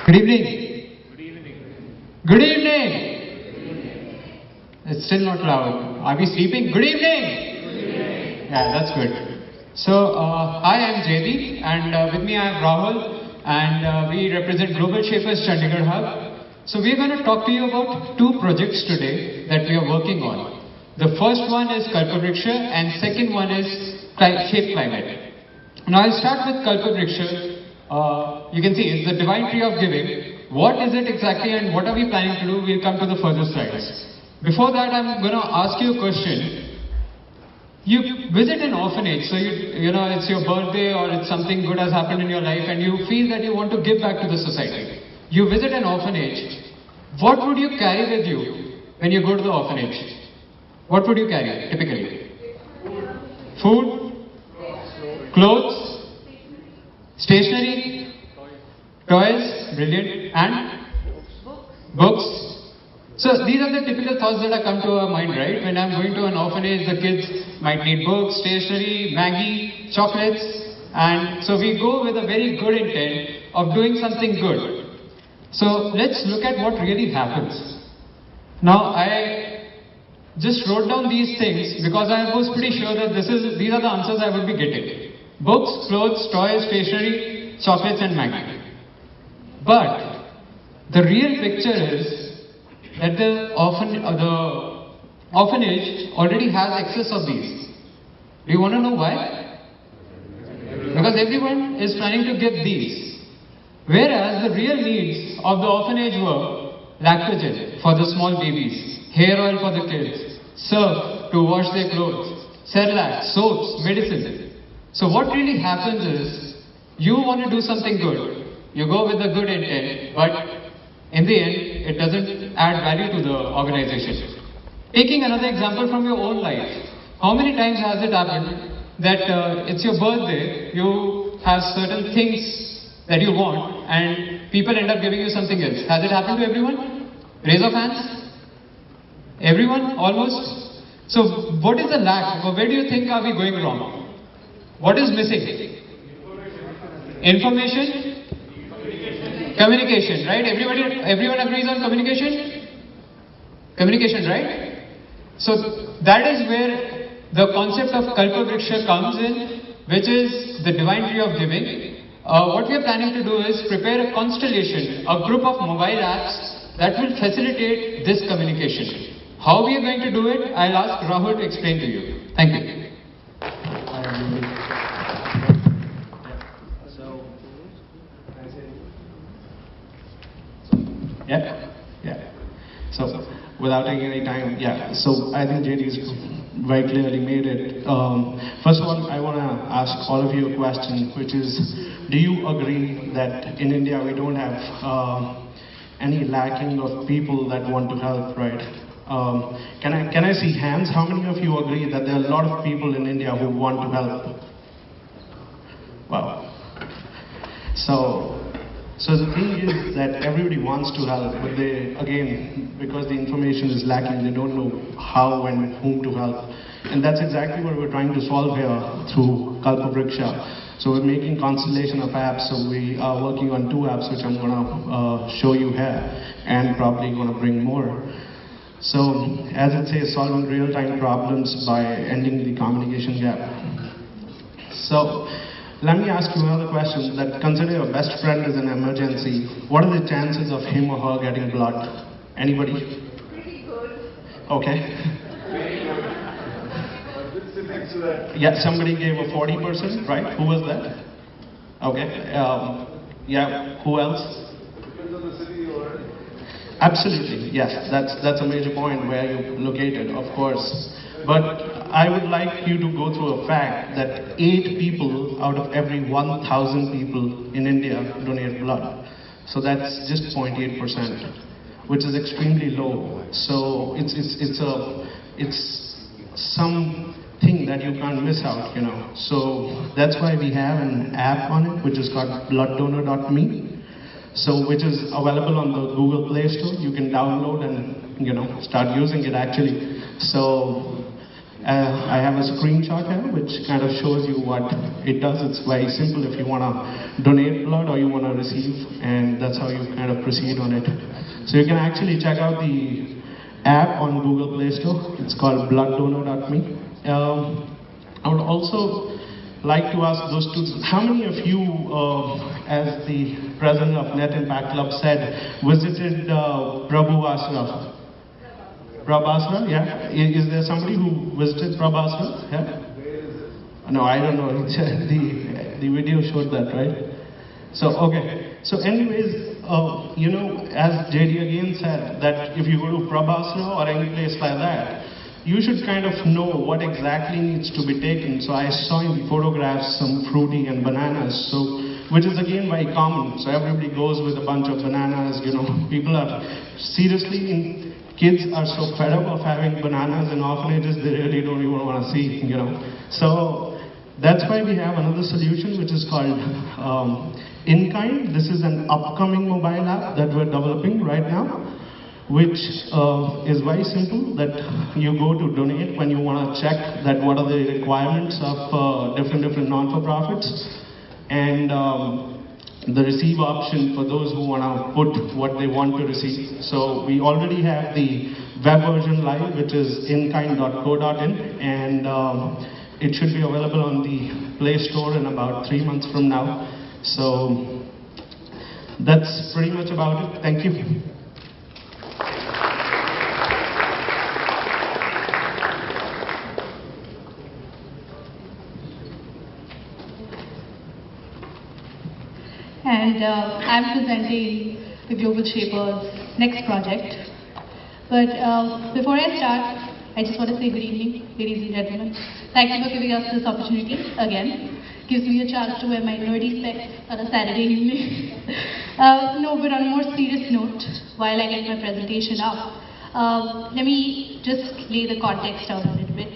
Good evening. Good evening. It's still not loud. Are we sleeping? Good evening. Yeah, that's good. So, hi, I'm Jaydeep, and with me I have Rahul, and we represent Global Shapers Chandigarh Hub. So, we're going to talk to you about two projects today that we are working on. The first one is Kalpavriksha, and second one is Shape Climate. Now, I'll start with Kalpavriksha. You can see it's the divine tree of giving. What is it exactly and what are we planning to do? We'll come to the further slides. Before that, I'm going to ask you a question. You visit an orphanage, so you know it's your birthday or it's something good has happened in your life and you feel that you want to give back to the society. You visit an orphanage. What would you carry with you when you go to the orphanage? What would you carry typically? Food? Clothes? Stationery, toys, brilliant, and books. So these are the typical thoughts that come to our mind, right? When I'm going to an orphanage, the kids might need books, stationery, Maggie, chocolates, and so we go with a very good intent of doing something good. So let's look at what really happens. Now I just wrote down these things because I was pretty sure that these are the answers I would be getting. Books, clothes, toys, stationery, chocolates and Maggie. But the real picture is that the orphanage already has excess of these. Do you want to know why? Because everyone is planning to get these. Whereas the real needs of the orphanage were lactogen for the small babies, hair oil for the kids, surf to wash their clothes, Cerelac, soaps, medicine. So what really happens is, you want to do something good, you go with a good intent, but in the end, it doesn't add value to the organization. Taking another example from your own life, how many times has it happened that it's your birthday, you have certain things that you want, and people end up giving you something else? Has it happened to everyone? Raise of hands? Everyone? Almost? So what is the lack? Where do you think are we going wrong? What is missing? Information? Communication, right? Everyone agrees on communication? Communication, right? So that is where the concept of Kalpavriksha comes in, which is the divine tree of giving. What we are planning to do is prepare a constellation, a group of mobile apps that will facilitate this communication. How we are going to do it, I'll ask Rahul to explain to you. Thank you. Yeah. So, without taking any time, so I think JD's very clearly made it. First of all, I want to ask all of you a question, which is, do you agree that in India we don't have any lacking of people that want to help, right? Can I see hands? How many of you agree that there are a lot of people in India who want to help? Wow. So the thing is that everybody wants to help, but they, again, because the information is lacking, they don't know how and whom to help. And that's exactly what we're trying to solve here through Kalpavriksha. So we're making constellation of apps. So we are working on 2 apps, which I'm going to show you here, and probably going to bring more. So as it says, solving real-time problems by ending the communication gap. So let me ask you another question, that consider your best friend is an emergency. What are the chances of him or her getting blood? Anybody? Pretty good. Okay. Yeah, somebody gave a 40%, right? Who was that? Okay. Yeah, who else? Depends on the city you're in. Absolutely, yes. That's a major point where you're located, of course. But I would like you to go through a fact that 8 people out of every 1,000 people in India donate blood. So that's just 0.8%, which is extremely low. So it's something that you can't miss out, you know. So that's why we have an app on it, which is called blooddonor.me. So which is available on the Google Play Store. You can download and, you know, start using it actually. So I have a screenshot here which kind of shows you what it does. It's very simple if you want to donate blood or you want to receive, and that's how you kind of proceed on it. So you can actually check out the app on Google Play Store. It's called blooddonor.me. I would also like to ask those two, how many of you, as the president of Net Impact Club said, visited Prabhu Asra, yeah? Is there somebody who visited Prabhu Asra? Yeah? No, I don't know. The video showed that, right? So, okay. So anyways, you know, as JD again said, that if you go to Prabhu Asra or any place like that, you should kind of know what exactly needs to be taken. So I saw in the photographs some fruity and bananas, so which is again very common. So everybody goes with a bunch of bananas, you know. People are seriously, kids are so fed up of having bananas in orphanages, they really don't even want to see, you know. So that's why we have another solution which is called In Kind. This is an upcoming mobile app that we're developing right now, which is very simple, that you go to donate when you want to check that what are the requirements of different non-for-profits, and the receive option for those who want to put what they want to receive. So we already have the web version live, which is inkind.co.in, and it should be available on the Play Store in about 3 months from now. So that's pretty much about it. Thank you. And I'm presenting the Global Shapers' next project. But before I start, I just want to say good evening, ladies and gentlemen. Thank you for giving us this opportunity again. Gives me a chance to wear my nerdy specs on a Saturday evening. No, but on a more serious note, while I get my presentation up, let me just lay the context out a little bit.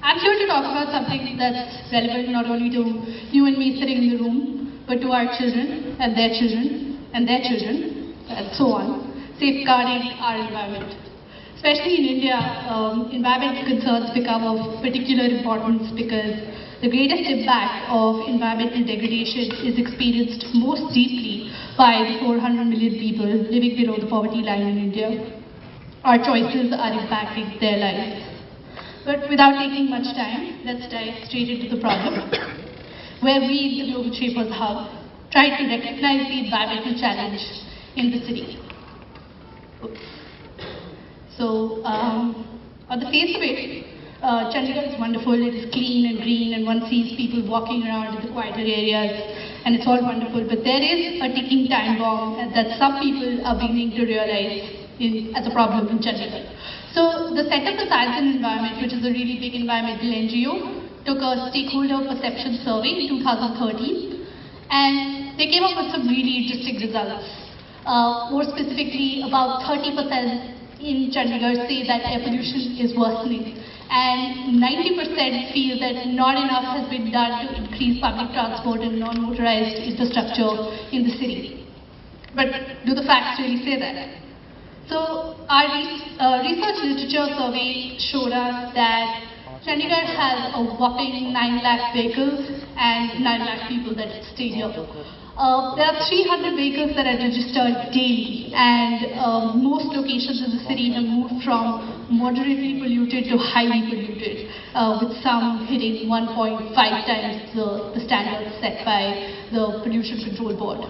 I'm here to talk about something that's relevant not only to you and me sitting in the room, but to our children, and their children, and their children, and so on, safeguarding our environment. Especially in India, environmental concerns become of particular importance because the greatest impact of environmental degradation is experienced most deeply by the 400 million people living below the poverty line in India. Our choices are impacting their lives. But without taking much time, let's dive straight into the problem, where we, the Global Shapers Hub, try to recognize the environmental challenge in the city. Oops. So, on the face of it, Chandigarh is wonderful. It is clean and green, and one sees people walking around in the quieter areas, and it's all wonderful. But there is a ticking time bomb that some people are beginning to realize as a problem in Chandigarh. So the Center for Science and Environment, which is a really big environmental NGO, took a stakeholder perception survey in 2013, and they came up with some really interesting results. More specifically, about 30% in Chandigarh say that air pollution is worsening, and 90% feel that not enough has been done to increase public transport and non-motorized infrastructure in the city. But do the facts really say that? So our research literature survey showed us that Chandigarh has a whopping 9 lakh vehicles and 9 lakh people that stay here. There are 300 vehicles that are registered daily, and most locations in the city have moved from moderately polluted to highly polluted, with some hitting 1.5 times the standards set by the Pollution Control Board.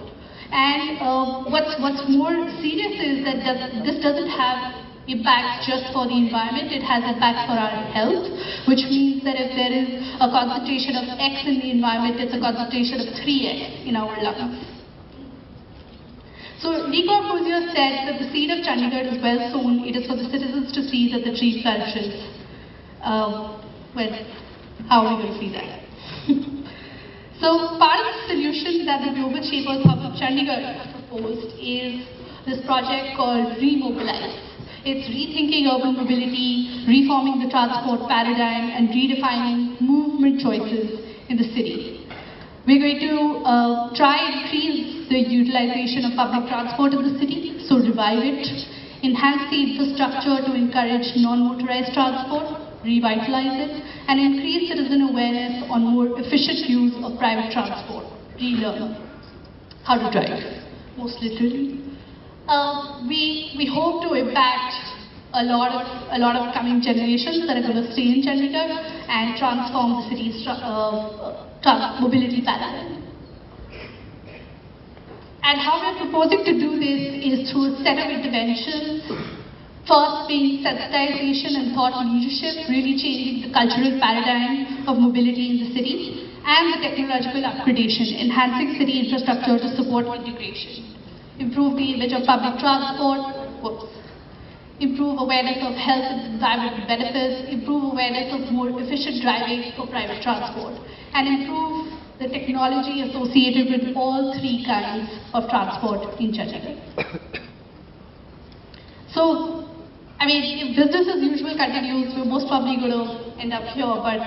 And what's more serious is that this doesn't have impacts just for the environment, it has impacts for our health, which means that if there is a concentration of X in the environment, it's a concentration of 3X in our lungs. So Lee Corbusier said that the seed of Chandigarh is well sown, it is for the citizens to see that the tree flourishes. Well, how are we going to see that? So part of the solution that the Global Shapers Hub of Chandigarh have proposed is this project called Remobilize. It's rethinking urban mobility, reforming the transport paradigm, and redefining movement choices in the city. We're going to try and increase the utilization of public transport in the city, so revive it, enhance the infrastructure to encourage non-motorized transport, revitalize it, and increase citizen awareness on more efficient use of private transport, relearn how to drive, most literally. We hope to impact a lot of coming generations that are going to stay in Chandigarh and transform the city's mobility paradigm. And how we're proposing to do this is through a set of interventions. First being sensitization and thought leadership, really changing the cultural paradigm of mobility in the city, and the technological upgradation, enhancing city infrastructure to support integration. Improve the image of public transport, improve awareness of health and environmental benefits, improve awareness of more efficient driving for private transport, and improve the technology associated with all three kinds of transport in Chandigarh. So, I mean, if business as usual continues, we're most probably going to end up here, but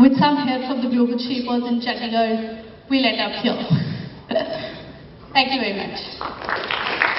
with some help from the global shapers in Chandigarh, we'll end up here. Thank you very much.